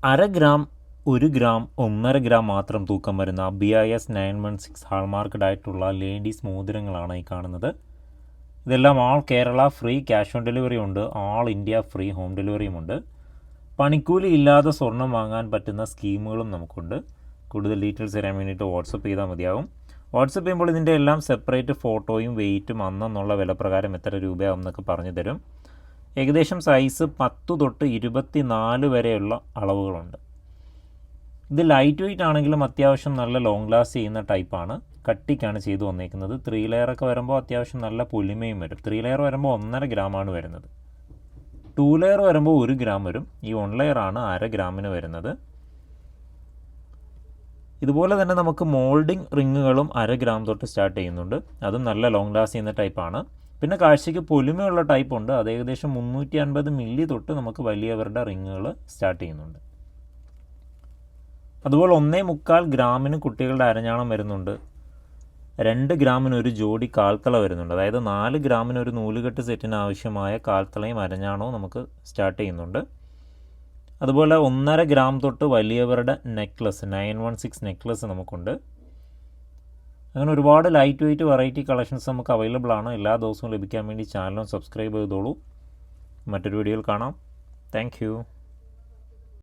അര gram, 1 gram, 1.5 gram മാത്രം തൂക്കം വരുന്ന BIS 916 ഹാൾമാർക്കഡ് ആയിട്ടുള്ള ലേഡീസ് മോതിരങ്ങളാണ് ഈ കാണുന്നത്. ഇതെല്ലാം all Kerala free cash on delivery ഉണ്ട്, ആൾ ഇന്ത്യ ഫ്രീ ഹോം ഡെലിവറിയുമുണ്ട്. പണിക്കൂലി ഇല്ലാതെ സ്വർണം വാങ്ങാൻ പറ്റുന്ന സ്കീമുകളും നമുക്കുണ്ട്. കൂടുതൽ ഡീറ്റെയിൽസ് തരാൻ വേണ്ടിയിട്ട് വാട്സപ്പ് ചെയ്താൽ മതിയാവും. വാട്സപ്പ് ചെയ്യുമ്പോൾ ഇതിൻ്റെ എല്ലാം സെപ്പറേറ്റ് ഫോട്ടോയും വെയിറ്റും അന്നെന്നുള്ള വില പ്രകാരം എത്ര രൂപയാവും എന്നൊക്കെ പറഞ്ഞു തരും. ഏകദേശം സൈസ് 10 തൊട്ട് 24 വരെയുള്ള അളവുകളുണ്ട്. ഇത് ലൈറ്റ് വെയിറ്റ് ആണെങ്കിലും അത്യാവശ്യം നല്ല ലോങ് ലാസ്റ്റ് ചെയ്യുന്ന ടൈപ്പാണ്. കട്ടിക്കാണ് ചെയ്തു വന്നേക്കുന്നത്. 3 ലെയറൊക്കെ വരുമ്പോൾ അത്യാവശ്യം നല്ല പൊലിമയും വരും. 3 ലെയർ വരുമ്പോൾ 1.5 ഗ്രാമാണ് വരുന്നത്. 2 ലെയർ വരുമ്പോൾ 1 ഗ്രാം വരും. ഈ 1 ലെയറാണ് 1/2 ഗ്രാമിന് വരുന്നത്. ഇതുപോലെ തന്നെ നമുക്ക് മോൾഡിംഗ് റിങ്ങുകളും 1/2 ഗ്രാം തൊട്ട് സ്റ്റാർട്ട് ചെയ്യുന്നുണ്ട്. അതും നല്ല ലോങ് ലാസ്റ്റ് ചെയ്യുന്ന ടൈപ്പാണ്. പിന്നെ കാഴ്ചയ്ക്ക് പൊലിമയുള്ള ടൈപ്പ് ഉണ്ട്. അത് ഏകദേശം 350 മില്ലി തൊട്ട് നമുക്ക് വലിയവരുടെ റിങ്ങുകൾ സ്റ്റാർട്ട് ചെയ്യുന്നുണ്ട്. അതുപോലെ 1.25 ഗ്രാമിന് കുട്ടികളുടെ അരഞ്ഞാണം വരുന്നുണ്ട്. 2 ഗ്രാമിന് ഒരു ജോഡി കാൽത്തള വരുന്നുണ്ട്. അതായത് 4 ഗ്രാമിന് ഒരു നൂലുകെട്ട് സെറ്റിന് ആവശ്യമായ കാൽത്തളയും അരഞ്ഞാണവും നമുക്ക് സ്റ്റാർട്ട് ചെയ്യുന്നുണ്ട്. അതുപോലെ 1.5 ഗ്രാം തൊട്ട് വലിയവരുടെ നെക്ലസ് 916 നെക്ലസ് നമുക്കുണ്ട്. അങ്ങനെ ഒരുപാട് ലൈറ്റ് വെയിറ്റ് വെറൈറ്റി കളക്ഷൻസ് നമുക്ക് അവൈലബിൾ ആണ്. എല്ലാ ദിവസവും ലഭിക്കാൻ വേണ്ടി ചാനലും സബ്സ്ക്രൈബ് ചെയ്തോളൂ. മറ്റൊരു വീഡിയോയിൽ കാണാം. താങ്ക്